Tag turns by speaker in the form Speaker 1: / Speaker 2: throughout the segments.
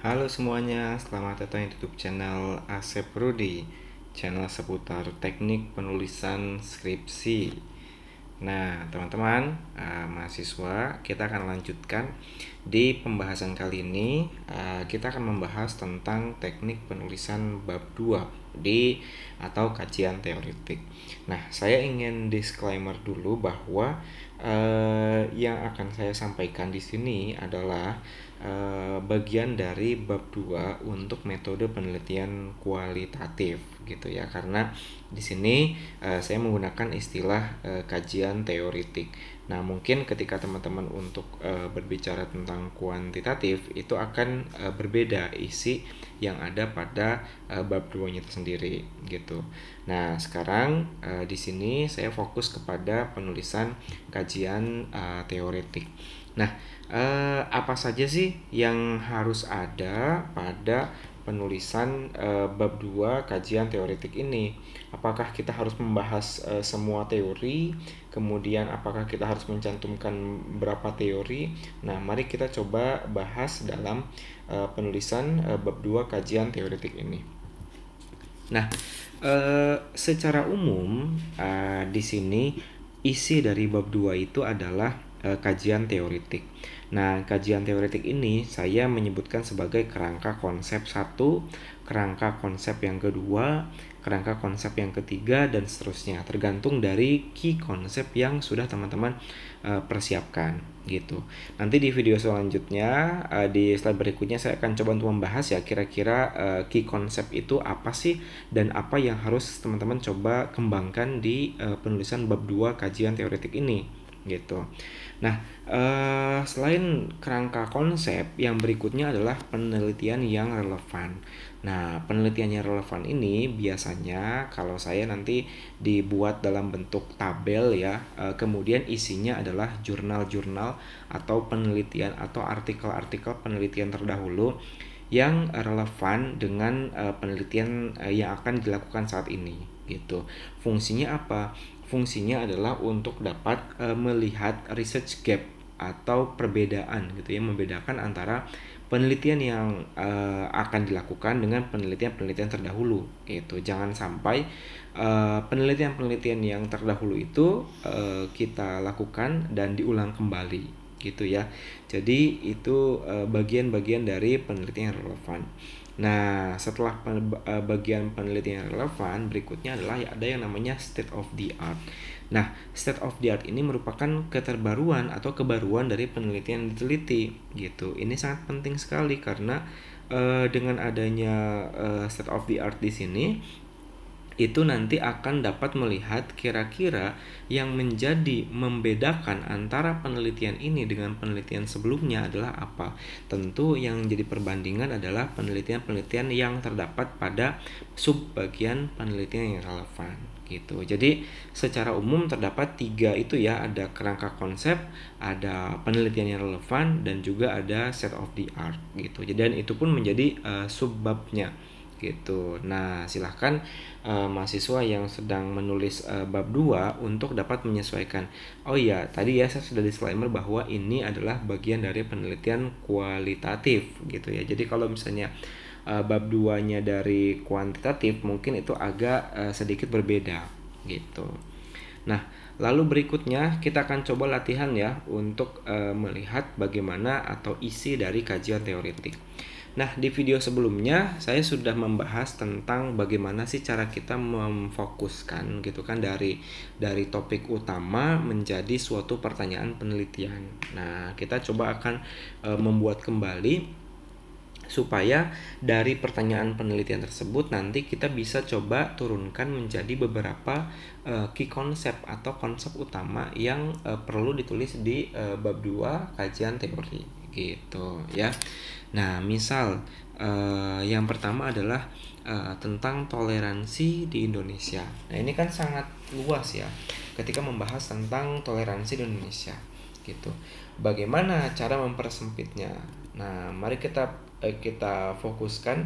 Speaker 1: Halo semuanya, selamat datang di YouTube channel Asep Rudi, channel seputar teknik penulisan skripsi. Nah, teman-teman, mahasiswa, kita akan lanjutkan di pembahasan kali ini. Kita akan membahas tentang teknik penulisan bab 2 atau kajian teoretik. Nah, saya ingin disclaimer dulu bahwa yang akan saya sampaikan di sini adalah bagian dari bab 2 untuk metode penelitian kualitatif gitu ya, karena di sini saya menggunakan istilah kajian teoretik. Nah, mungkin ketika teman-teman untuk berbicara tentang kuantitatif itu akan berbeda isi yang ada pada bab 2-nya itu sendiri gitu. Nah, sekarang di sini saya fokus kepada penulisan kajian teoretik. Nah, apa saja sih yang harus ada pada penulisan bab 2 kajian teoretik ini? Apakah kita harus membahas semua teori? Kemudian apakah kita harus mencantumkan berapa teori? Nah, mari kita coba bahas dalam penulisan bab 2 kajian teoretik ini. Nah, secara umum di sini isi dari bab 2 itu adalah kajian teoretik. Nah, kajian teoretik ini saya menyebutkan sebagai kerangka konsep 1, kerangka konsep yang kedua, kerangka konsep yang ketiga, dan seterusnya, tergantung dari key konsep yang sudah teman-teman persiapkan gitu. Nanti di video selanjutnya di slide berikutnya saya akan coba untuk membahas ya kira-kira key konsep itu apa sih dan apa yang harus teman-teman coba kembangkan di penulisan bab 2 kajian teoretik ini gitu. Nah, selain kerangka konsep, yang berikutnya adalah penelitian yang relevan. Nah, penelitian yang relevan ini biasanya kalau saya nanti dibuat dalam bentuk tabel ya, kemudian isinya adalah jurnal-jurnal atau penelitian atau artikel-artikel penelitian terdahulu yang relevan dengan penelitian yang akan dilakukan saat ini gitu. Fungsinya apa? Fungsinya adalah untuk dapat melihat research gap atau perbedaan gitu ya, membedakan antara penelitian yang akan dilakukan dengan penelitian-penelitian terdahulu gitu. Jangan sampai penelitian-penelitian yang terdahulu itu kita lakukan dan diulang kembali gitu ya. Jadi itu bagian-bagian dari penelitian yang relevan. Nah, setelah bagian penelitian yang relevan, berikutnya adalah ada yang namanya state of the art. Nah, state of the art ini merupakan keterbaruan atau kebaruan dari penelitian yang diteliti gitu. Ini sangat penting sekali karena dengan adanya state of the art di sini itu nanti akan dapat melihat kira-kira yang menjadi membedakan antara penelitian ini dengan penelitian sebelumnya adalah apa. Tentu yang jadi perbandingan adalah penelitian-penelitian yang terdapat pada subbagian penelitian yang relevan gitu. Jadi secara umum terdapat 3 itu ya, ada kerangka konsep, ada penelitian yang relevan, dan juga ada set of the art gitu. Dan itu pun menjadi subbabnya gitu. Nah, silahkan mahasiswa yang sedang menulis bab 2 untuk dapat menyesuaikan. Oh iya, tadi ya saya sudah disclaimer bahwa ini adalah bagian dari penelitian kualitatif gitu ya. Jadi kalau misalnya bab 2-nya dari kuantitatif mungkin itu agak sedikit berbeda gitu. Nah, lalu berikutnya kita akan coba latihan ya untuk melihat bagaimana atau isi dari kajian teoretik. Nah, di video sebelumnya saya sudah membahas tentang bagaimana sih cara kita memfokuskan gitu kan dari topik utama menjadi suatu pertanyaan penelitian. Nah, kita coba akan membuat kembali supaya dari pertanyaan penelitian tersebut nanti kita bisa coba turunkan menjadi beberapa key konsep atau konsep utama yang perlu ditulis di bab 2 kajian teori gitu ya. Nah, misal yang pertama adalah tentang toleransi di Indonesia. Nah, ini kan sangat luas ya ketika membahas tentang toleransi di Indonesia gitu. Bagaimana cara mempersempitnya? Nah, mari kita fokuskan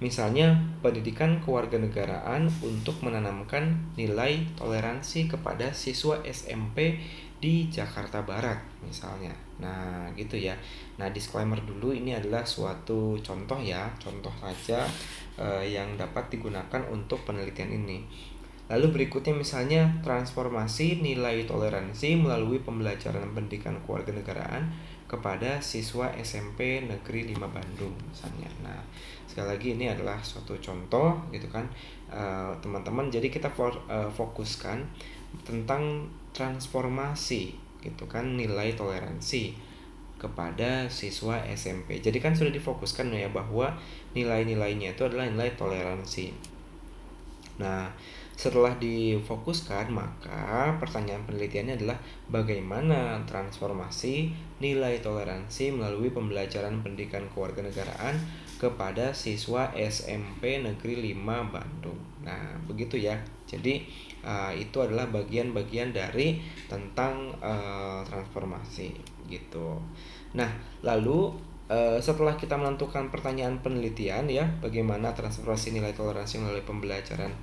Speaker 1: Misalnya pendidikan kewarganegaraan untuk menanamkan nilai toleransi kepada siswa SMP di Jakarta Barat misalnya. Nah, gitu ya. Nah, disclaimer dulu, ini adalah suatu contoh ya, contoh saja yang dapat digunakan untuk penelitian ini. Lalu berikutnya misalnya transformasi nilai toleransi melalui pembelajaran pendidikan kewarganegaraan kepada siswa SMP Negeri 5 Bandung misalnya. Nah, sekali lagi ini adalah suatu contoh gitu kan, teman-teman. Jadi kita fokuskan tentang transformasi gitu kan nilai toleransi kepada siswa SMP. Jadi kan sudah difokuskan ya bahwa nilai-nilainya itu adalah nilai toleransi. Nah, setelah difokuskan, maka pertanyaan penelitiannya adalah bagaimana transformasi nilai toleransi melalui pembelajaran pendidikan kewarganegaraan kepada siswa SMP Negeri 5 Bandung. Nah, begitu ya. Jadi, itu adalah bagian-bagian dari tentang transformasi gitu. Nah, lalu setelah kita menentukan pertanyaan penelitian ya, bagaimana transformasi nilai toleransi melalui pembelajaran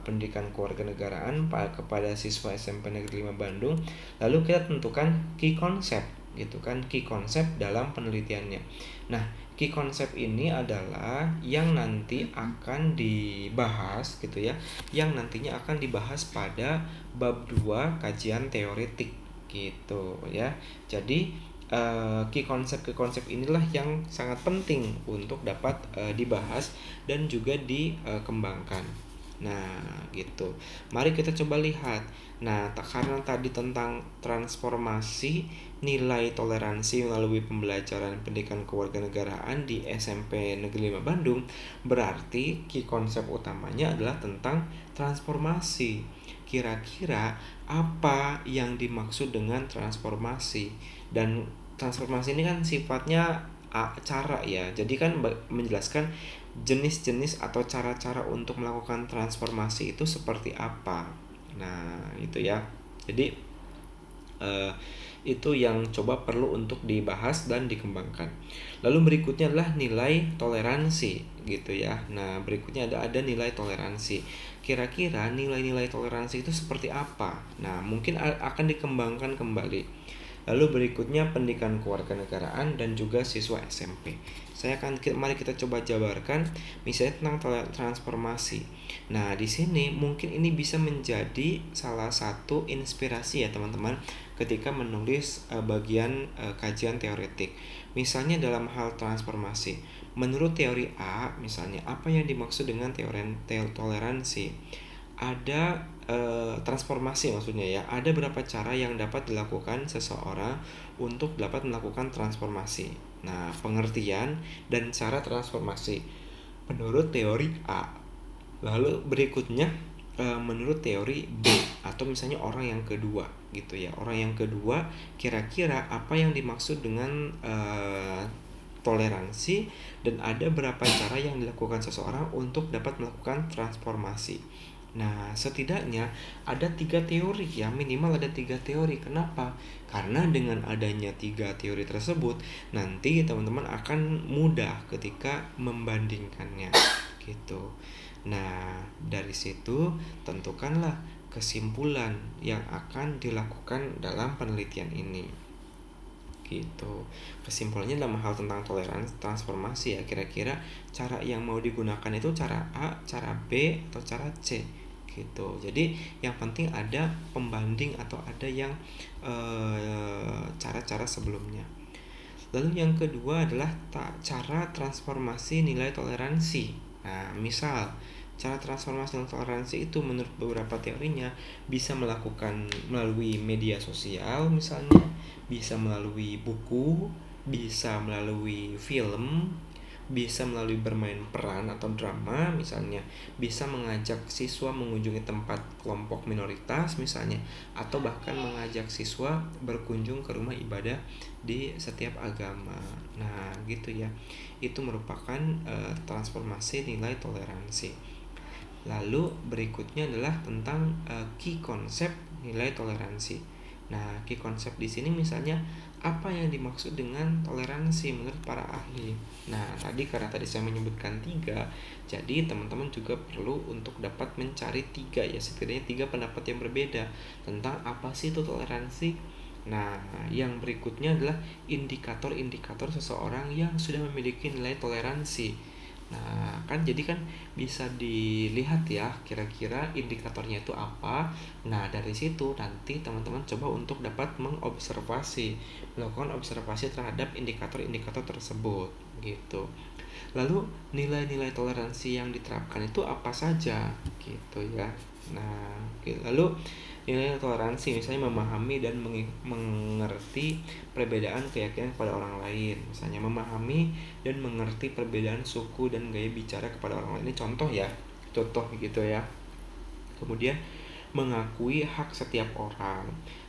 Speaker 1: pendidikan kewarganegaraan kepada siswa SMP Negeri 5 Bandung, lalu kita tentukan key concept gitu kan, key concept dalam penelitiannya. Nah, key concept ini adalah yang nanti akan dibahas gitu ya, yang nantinya akan dibahas pada bab 2 kajian teoretik gitu ya. Jadi key konsep inilah yang sangat penting untuk dapat dibahas dan juga dikembangkan. Nah, gitu. Mari kita coba lihat. Nah, karena tadi tentang transformasi nilai toleransi melalui pembelajaran pendidikan kewarganegaraan di SMP Negeri 5 Bandung, berarti key konsep utamanya adalah tentang transformasi. Kira-kira apa yang dimaksud dengan transformasi? Dan transformasi ini kan sifatnya cara ya. Jadi kan menjelaskan jenis-jenis atau cara-cara untuk melakukan transformasi itu seperti apa. Nah, itu ya. Jadi itu yang coba perlu untuk dibahas dan dikembangkan. Lalu berikutnya adalah nilai toleransi gitu ya. Nah, berikutnya ada nilai toleransi. Kira-kira nilai-nilai toleransi itu seperti apa? Nah, mungkin akan dikembangkan kembali. Lalu berikutnya pendidikan kewarganegaraan dan juga siswa SMP. Mari kita coba jabarkan misalnya tentang transformasi. Nah, di sini mungkin ini bisa menjadi salah satu inspirasi ya teman-teman ketika menulis bagian kajian teoretik. Misalnya dalam hal transformasi, menurut teori A misalnya apa yang dimaksud dengan toleransi? Ada transformasi maksudnya ya. Ada berapa cara yang dapat dilakukan seseorang untuk dapat melakukan transformasi. Nah, pengertian dan cara transformasi menurut teori A. Lalu berikutnya menurut teori B atau misalnya orang yang kedua gitu ya. Orang yang kedua kira-kira apa yang dimaksud dengan toleransi dan ada berapa cara yang dilakukan seseorang untuk dapat melakukan transformasi. Nah, setidaknya ada 3 teori ya, minimal ada 3 teori. Kenapa? Karena dengan adanya 3 teori tersebut, nanti teman-teman akan mudah ketika membandingkannya gitu. Nah, dari situ tentukanlah kesimpulan yang akan dilakukan dalam penelitian ini. Gitu. Kesimpulannya dalam hal tentang toleransi transformasi ya, kira-kira cara yang mau digunakan itu cara A, cara B, atau cara C gitu. Jadi yang penting ada pembanding atau ada yang cara-cara sebelumnya. Lalu yang kedua adalah cara transformasi nilai toleransi. Nah, misal cara transformasi nilai toleransi itu menurut beberapa teorinya bisa melakukan melalui media sosial misalnya, bisa melalui buku, bisa melalui film, bisa melalui bermain peran atau drama misalnya, bisa mengajak siswa mengunjungi tempat kelompok minoritas misalnya, atau bahkan mengajak siswa berkunjung ke rumah ibadah di setiap agama. Nah, gitu ya. Itu merupakan transformasi nilai toleransi. Lalu berikutnya adalah tentang key konsep nilai toleransi. Nah, key konsep di sini misalnya apa yang dimaksud dengan toleransi menurut para ahli. Nah, karena tadi saya menyebutkan tiga, jadi teman-teman juga perlu untuk dapat mencari tiga ya, setidaknya tiga pendapat yang berbeda tentang apa sih itu toleransi. Nah, yang berikutnya adalah indikator-indikator seseorang yang sudah memiliki nilai toleransi. Nah, jadi kan bisa dilihat ya kira-kira indikatornya itu apa. Nah, dari situ nanti teman-teman coba untuk dapat melakukan observasi terhadap indikator-indikator tersebut gitu. Lalu nilai-nilai toleransi yang diterapkan itu apa saja gitu ya. Nah, oke. Lalu nilai toleransi misalnya memahami dan mengerti perbedaan keyakinan kepada orang lain. Misalnya memahami dan mengerti perbedaan suku dan gaya bicara kepada orang lain. Ini contoh ya. Contoh gitu ya. Kemudian mengakui hak setiap orang,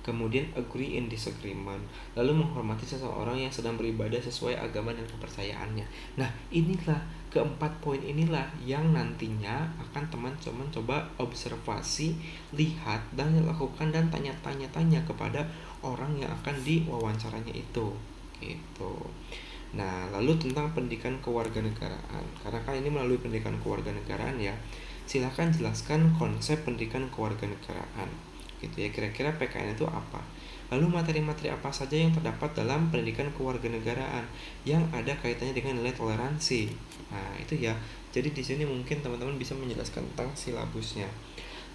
Speaker 1: kemudian agree in disagreement, lalu menghormati seseorang yang sedang beribadah sesuai agama dan kepercayaannya. Nah, inilah keempat poin inilah yang nantinya akan teman-teman coba observasi, lihat dan lakukan dan tanya-tanya kepada orang yang akan diwawancaranya itu. Gitu. Nah, lalu tentang pendidikan kewarganegaraan. Karena kan ini melalui pendidikan kewarganegaraan ya. Silakan jelaskan konsep pendidikan kewarganegaraan. Gitu ya, kira-kira PKN itu apa? Lalu materi-materi apa saja yang terdapat dalam pendidikan kewarganegaraan yang ada kaitannya dengan nilai toleransi. Nah, itu ya. Jadi di sini mungkin teman-teman bisa menjelaskan tentang silabusnya.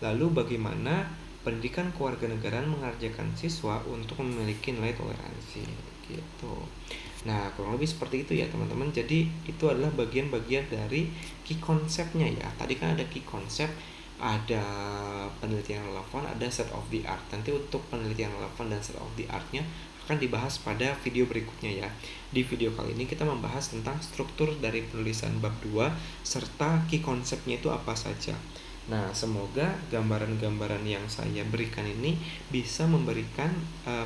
Speaker 1: Lalu bagaimana pendidikan kewarganegaraan mengajarkan siswa untuk memiliki nilai toleransi gitu. Nah, kurang lebih seperti itu ya teman-teman. Jadi itu adalah bagian-bagian dari key konsepnya ya. Tadi kan ada key konsep, ada penelitian relevan, ada set of the art. Nanti untuk penelitian relevan dan set of the artnya akan dibahas pada video berikutnya ya. Di video kali ini kita membahas tentang struktur dari penulisan bab 2 serta key konsepnya itu apa saja. Nah, semoga gambaran-gambaran yang saya berikan ini bisa memberikan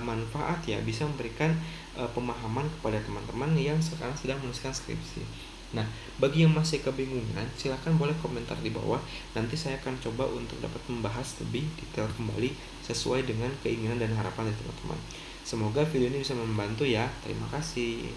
Speaker 1: manfaat ya, bisa memberikan pemahaman kepada teman-teman yang sekarang sedang menuliskan skripsi. Nah, bagi yang masih kebingungan, silahkan boleh komentar di bawah. Nanti saya akan coba untuk dapat membahas lebih detail kembali sesuai dengan keinginan dan harapan dari teman-teman. Semoga video ini bisa membantu ya. Terima kasih.